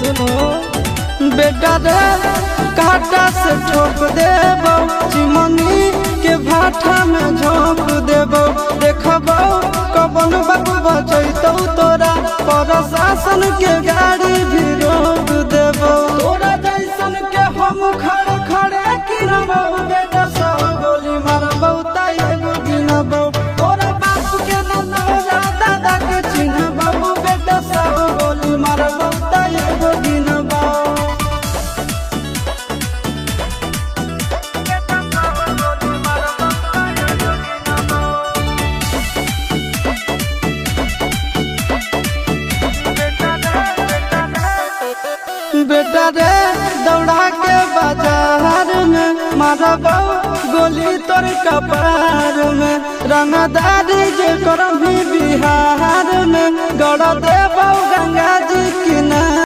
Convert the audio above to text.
सुनो बेटा रे काटा से ठोक देबो चिमनी के भाटा में झोंक देबो देखबो कबन बाबू बचैतौ तोरा प्रशासन के गाड़ी भी रोक देबो तोरा जैसन के हम खड़े खड़े गिनबो बेटा सब गोली मारबो ताई एगो गिनबो तोरा बाप के न तोरा दादा के चिन्हबो बेटा सब गोली मारबो ताई एगो गिनबो बेटा रे दौड़ा के बाजार में मारबो गोली तोर कपार में रंगदारी जे करम भी बिहार में गड़ देबो गंगा जी किनारे।